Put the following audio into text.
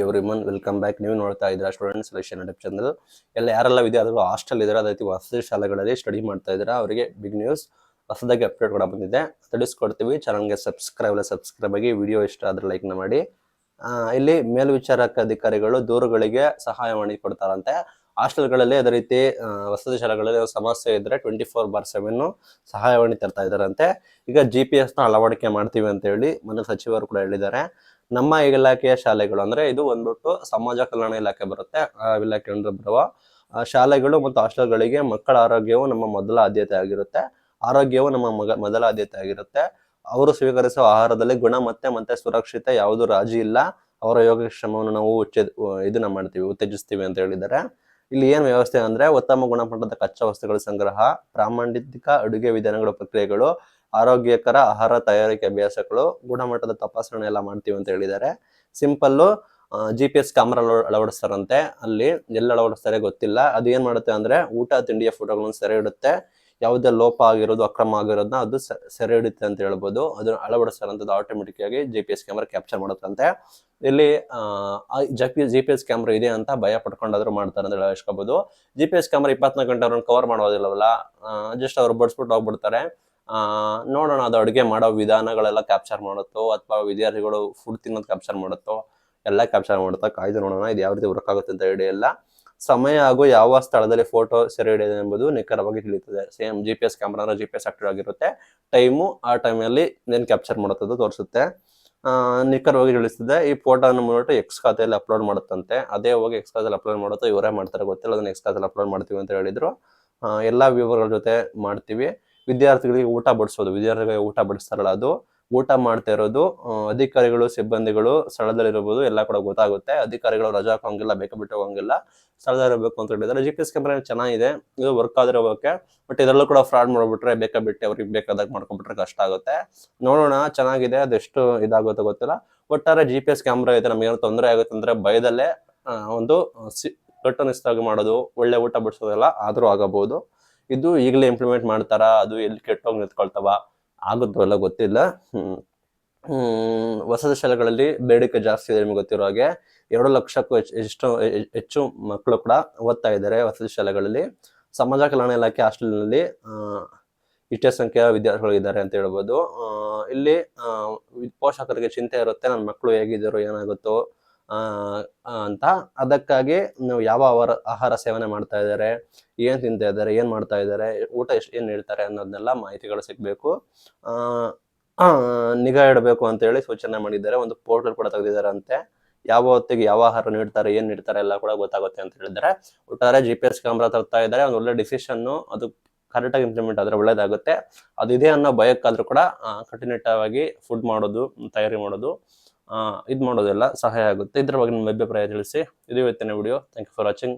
Everyone, welcome back. ನೀವು ನೋಡ್ತಾ ಇದ್ದೀರಾ ಸ್ಟೂಡೆಂಟ್ ಸೊಲ್ಯೂಷನ್ ಯೂಟ್ಯೂಬ್ ಚಾನಲ್. ಯಾರೆಲ್ಲ ವಿದ್ಯಾರ್ಥಿಗಳು ಹಾಸ್ಟೆಲ್ ಇದ್ದಾರೆ, ಅದೇ ರೀತಿ ವಸತಿ ಶಾಲೆಗಳಲ್ಲಿ ಸ್ಟಡಿ ಮಾಡ್ತಾ ಇದ್ದೀರಾ, ಅವರಿಗೆ ಬಿಗ್ ನ್ಯೂಸ್. ಹೊಸದಾಗಿ ಅಪ್ಡೇಟ್ ಕೂಡ ಬಂದಿದೆ, ತಿಳಿಸ್ಕೊಡ್ತೀವಿ. ಚಾನಲ್ಗೆ ಸಬ್ಸ್ಕ್ರೈಬ್ ಆಗಿ. ವಿಡಿಯೋ ಇಷ್ಟ ಆದ್ರೆ ಲೈಕ್ನ ಮಾಡಿ. ಇಲ್ಲಿ ಮೇಲ್ವಿಚಾರಕ ಅಧಿಕಾರಿಗಳು ದೂರುಗಳಿಗೆ ಸಹಾಯವಾಣಿ ಕೊಡ್ತಾರಂತೆ. ಹಾಸ್ಟೆಲ್ಗಳಲ್ಲಿ ಅದೇ ರೀತಿ ವಸತಿ ಶಾಲೆಗಳಲ್ಲಿ ಸಮಸ್ಯೆ ಇದ್ರೆ 24/7 ಸಹಾಯವಾಣಿ ತರ್ತಾ ಇದ್ದಾರಂತೆ. ಈಗ GPS ನ ಅಳವಡಿಕೆ ಮಾಡ್ತೀವಿ ಅಂತ ಹೇಳಿ ಮನೆ ಸಚಿವರು ಕೂಡ ಹೇಳಿದ್ದಾರೆ. ನಮ್ಮ ಇಲಾಖೆಯ ಶಾಲೆಗಳು ಅಂದ್ರೆ ಇದು ಬಂದ್ಬಿಟ್ಟು ಸಮಾಜ ಕಲ್ಯಾಣ ಇಲಾಖೆ ಬರುತ್ತೆ, ಇಲಾಖೆ ಅಂದ್ರೆ ಬರುವ ಶಾಲೆಗಳು ಮತ್ತು ಹಾಸ್ಟೆಲ್ಗಳಿಗೆ ಮಕ್ಕಳ ಆರೋಗ್ಯವು ನಮ್ಮ ಮೊದಲ ಆದ್ಯತೆ ಆಗಿರುತ್ತೆ. ಆರೋಗ್ಯವು ನಮ್ಮ ಮೊದಲ ಆದ್ಯತೆ ಆಗಿರುತ್ತೆ. ಅವರು ಸ್ವೀಕರಿಸುವ ಆಹಾರದಲ್ಲಿ ಗುಣ ಮತ್ತೆ ಸುರಕ್ಷಿತ ಯಾವುದು ರಾಜಿ ಇಲ್ಲ. ಅವರ ಯೋಗಕ್ಷೇಮವನ್ನು ನಾವು ಇದನ್ನ ಮಾಡ್ತೀವಿ, ಉತ್ತೇಜಿಸ್ತೀವಿ ಅಂತ ಹೇಳಿದ್ದಾರೆ. ಇಲ್ಲಿ ಏನ್ ವ್ಯವಸ್ಥೆ ಅಂದ್ರೆ ಉತ್ತಮ ಗುಣಮಟ್ಟದ ಕಚ್ಚಾ ವಸ್ತುಗಳ ಸಂಗ್ರಹ, ಪ್ರಾಮಾಣಿಕ ಅಡುಗೆ ವಿಧಾನಗಳ ಪ್ರಕ್ರಿಯೆಗಳು, ಆರೋಗ್ಯಕರ ಆಹಾರ ತಯಾರಿಕೆ ಅಭ್ಯಾಸಗಳು, ಗುಣಮಟ್ಟದ ತಪಾಸಣೆ ಎಲ್ಲ ಮಾಡ್ತೀವಿ ಅಂತ ಹೇಳಿದ್ದಾರೆ. ಸಿಂಪಲ್ಲು GPS ಕ್ಯಾಮ್ರಾ ಅಳವಡಿಸ್ತಾರಂತೆ. ಅಲ್ಲಿ ಎಲ್ಲ ಅಳವಡಿಸ್ತಾರೆ ಗೊತ್ತಿಲ್ಲ. ಅದು ಏನ್ ಮಾಡುತ್ತೆ ಅಂದ್ರೆ ಊಟ ತಿಂಡಿಯ ಫೋಟೋಗಳನ್ನು ಸೆರೆ ಇಡುತ್ತೆ. ಯಾವುದೇ ಲೋಪ ಆಗಿರೋದು, ಅಕ್ರಮ ಆಗಿರೋದನ್ನ ಅದು ಸೆರೆ ಹಿಡಿಯುತ್ತೆ ಅಂತ ಹೇಳ್ಬೋದು. ಅದನ್ನ ಅಳವಡಿಸ್ತಾರಂತದ್ದು ಆಟೋಮೆಟಿಕ್ ಆಗಿ GPS ಕ್ಯಾಮ್ರಾ ಕ್ಯಾಪ್ಚರ್ ಮಾಡುತ್ತಂತೆ. ಇಲ್ಲಿ GPS ಕ್ಯಾಮ್ರಾ ಇದೆ ಅಂತ ಭಯ ಪಡ್ಕೊಂಡಾದ್ರು ಮಾಡ್ತಾರೆ ಅಂತ ಹೇಳ್ಬೋದು. GPS ಕ್ಯಾಮ್ರಾ 24 ಗಂಟೆ ಅವ್ರನ್ನ ಕವರ್ ಮಾಡೋದಿಲ್ಲವಲ್ಲ, ಜಸ್ಟ್ ಅವ್ರು ಬಡ್ಸ್ಬಿಟ್ಟು ಹೋಗ್ಬಿಡ್ತಾರೆ. ನೋಡೋಣ ಅದು ಅಡುಗೆ ಮಾಡೋ ವಿಧಾನಗಳೆಲ್ಲ ಕ್ಯಾಪ್ಚರ್ ಮಾಡುತ್ತೋ ಅಥವಾ ವಿದ್ಯಾರ್ಥಿಗಳು ಫುಡ್ ತಿನ್ನೋದು ಕ್ಯಾಪ್ಚರ್ ಮಾಡುತ್ತೋ, ಎಲ್ಲ ಕ್ಯಾಪ್ಚರ್ ಮಾಡುತ್ತಾ. ಕಾಯ್ದು ನೋಡೋಣ ಇದು ಯಾವ ರೀತಿ ವರ್ಕ್ ಆಗುತ್ತೆ ಅಂತ ಐಡಿಯಾ ಇಲ್ಲ. ಸಮಯ ಹಾಗೂ ಯಾವ ಸ್ಥಳದಲ್ಲಿ ಫೋಟೋ ಸೆರೆ ಹಿಡಿಯೋದು ಎಂಬುದು ನಿಖರವಾಗಿ ತಿಳಿಯುತ್ತದೆ. ಸೇಮ್ GPS ಕ್ಯಾಮ್ರಾ ಅಂದ್ರೆ GPS ಆಕ್ಟಿವ್ ಆಗಿರುತ್ತೆ. ಟೈಮು ಆ ಟೈಮಲ್ಲಿ ಏನ್ ಕ್ಯಾಪ್ಚರ್ ಮಾಡುತ್ತದು ತೋರಿಸುತ್ತೆ, ನಿಖರವಾಗಿ ತಿಳಿಸ್ತದೆ. ಈ ಫೋಟೋನ ಮುಗಿಟ್ಟು ಎಕ್ಸ್ ಖಾತೆಯಲ್ಲಿ ಅಪ್ಲೋಡ್ ಮಾಡುತ್ತಂತೆ. ಅದೇ ಹೋಗಿ ಎಕ್ಸ್ ಖಾತೆಯಲ್ಲಿ ಅಪ್ಲೋಡ್ ಮಾಡುತ್ತೋ ಇವರೇ ಮಾಡ್ತಾರೆ ಗೊತ್ತಿಲ್ಲ, ಅದನ್ನ ಎಕ್ಸ್ ಖಾತೆಯಲ್ಲಿ ಅಪ್ಲೋಡ್ ಮಾಡ್ತೀವಿ ಅಂತ ಹೇಳಿದ್ರು. ಎಲ್ಲಾ ವಿವರಗಳ ಜೊತೆ ಮಾಡ್ತೀವಿ. ವಿದ್ಯಾರ್ಥಿಗಳಿಗೆ ಊಟ ಬಡಿಸ್ತಾರಲ್ಲ, ಅದು ಊಟ ಮಾಡ್ತಾ ಇರೋದು ಅಧಿಕಾರಿಗಳು ಸಿಬ್ಬಂದಿಗಳು ಸ್ಥಳದಲ್ಲಿರಬಹುದು, ಎಲ್ಲ ಕೂಡ ಗೊತ್ತಾಗುತ್ತೆ. ಅಧಿಕಾರಿಗಳು ರಜಾ ಹಾಕೋಂಗಿಲ್ಲ, ಬಿಟ್ಟು ಹೋಗಂಗಿಲ್ಲ, ಸ್ಥಳದಲ್ಲಿರಬೇಕು ಅಂತ ಹೇಳಿದ್ದಾರೆ. GPS ಕ್ಯಾಮ್ರಾ ಚೆನ್ನಾಗಿದೆ, ಇದು ವರ್ಕ್ ಆದ್ರೆ ಓಕೆ. ಬಟ್ ಇದರಲ್ಲೂ ಕೂಡ ಫ್ರಾಡ್ ಮಾಡ್ಬಿಟ್ರೆ ಬೇಕಾಬಿಟ್ಟು ಅವ್ರಿಗೆ ಬೇಕಾದಾಗ ಮಾಡ್ಕೊಂಡ್ಬಿಟ್ರೆ ಕಷ್ಟ ಆಗುತ್ತೆ. ನೋಡೋಣ, ಚೆನ್ನಾಗಿದೆ, ಅದೆಷ್ಟು ಇದಾಗುತ್ತೆ ಗೊತ್ತಿಲ್ಲ. ಒಟ್ಟಾರೆ GPS ಕ್ಯಾಮ್ರಾ ಇದೆ, ನಮ್ಗೆ ಏನೋ ತೊಂದರೆ ಆಗುತ್ತೆ ಅಂದ್ರೆ ಭಯದಲ್ಲೇ ಒಂದು ಕಟ್ಟುನಿಷ್ಠಾಗಿ ಮಾಡೋದು, ಒಳ್ಳೆ ಊಟ ಬಡಿಸೋದೆಲ್ಲ ಆದ್ರೂ ಆಗಬಹುದು. ಇದು ಈಗಲೇ ಇಂಪ್ಲಿಮೆಂಟ್ ಮಾಡ್ತಾರ, ಅದು ಎಲ್ಲಿ ಕೆಟ್ಟೋಗಿ ನಿಂತ್ಕೊಳ್ತಾವ, ಆಗುತ್ತೋ ಎಲ್ಲ ಗೊತ್ತಿಲ್ಲ. ವಸತಿ ಶಾಲೆಗಳಲ್ಲಿ ಬೇಡಿಕೆ ಜಾಸ್ತಿ ಇದೆ, ನಿಮ್ಗೆ ಗೊತ್ತಿರೋ ಹಾಗೆ. 2 ಲಕ್ಷಕ್ಕೂ ಹೆಚ್ಚು ಮಕ್ಕಳು ಕೂಡ ಓದ್ತಾ ಇದ್ದಾರೆ ವಸತಿ ಶಾಲೆಗಳಲ್ಲಿ. ಸಮಾಜ ಕಲ್ಯಾಣ ಇಲಾಖೆ ಹಾಸ್ಟೆಲ್ನಲ್ಲಿ ಇಷ್ಟೇ ಸಂಖ್ಯೆಯ ವಿದ್ಯಾರ್ಥಿಗಳು ಇದ್ದಾರೆ ಅಂತ ಹೇಳ್ಬೋದು. ಇಲ್ಲಿ ಪೋಷಕರಿಗೆ ಚಿಂತೆ ಇರುತ್ತೆ, ನನ್ನ ಮಕ್ಕಳು ಹೇಗಿದ್ದಾರೋ ಏನಾಗುತ್ತೋ ಅಂತ. ಅದಕ್ಕಾಗಿ ನಾವು ಯಾವ ಆಹಾರ ಸೇವನೆ ಮಾಡ್ತಾ ಇದ್ದಾರೆ, ಏನ್ ತಿಂತಾ ಇದ್ದಾರೆ, ಏನ್ ಮಾಡ್ತಾ ಇದ್ದಾರೆ, ಊಟ ಏನ್ ಹೇಳ್ತಾರೆ ಅನ್ನೋದನ್ನೆಲ್ಲ ಮಾಹಿತಿಗಳು ಸಿಗ್ಬೇಕು. ನಿಗಾ ಇಡಬೇಕು ಅಂತ ಹೇಳಿ ಸೂಚನೆ ಮಾಡಿದ್ದಾರೆ. ಒಂದು ಪೋರ್ಟಲ್ ಕೂಡ ತೆಗೆದಿದ್ದಾರೆ ಅಂತೆ. ಯಾವ ಹೊತ್ತಿಗೆ ಯಾವ ಆಹಾರ ನೀಡ್ತಾರೆ, ಏನ್ ನೀಡ್ತಾರೆ ಎಲ್ಲ ಕೂಡ ಗೊತ್ತಾಗುತ್ತೆ ಅಂತ ಹೇಳಿದ್ದಾರೆ. ಒಟ್ಟಾರೆ GPS ಕ್ಯಾಮ್ರಾ ತರ್ತಾ ಇದ್ದಾರೆ, ಒಂದು ಒಳ್ಳೆ ಡಿಸಿಷನ್. ಅದು ಕರೆಕ್ಟ್ ಆಗಿ ಇಂಪ್ಲಿಮೆಂಟ್ ಆದ್ರೆ ಒಳ್ಳೇದಾಗುತ್ತೆ. ಅದು ಇದೆ ಅನ್ನೋ ಭಯಕ್ಕಾದ್ರೂ ಕೂಡ ಕಟ್ಟುನಿಟ್ಟಾಗಿ ಫುಡ್ ಮಾಡೋದು, ತಯಾರಿ ಮಾಡೋದು, ಇದು ಮಾಡೋದೆಲ್ಲ ಸಹಾಯ ಆಗುತ್ತೆ. ಇದ್ರ ಬಗ್ಗೆ ನಿಮ್ಮ ಅಭಿಪ್ರಾಯ ತಿಳಿಸಿ. ಇದು ಇವತ್ತಿನ video. Thank you for watching.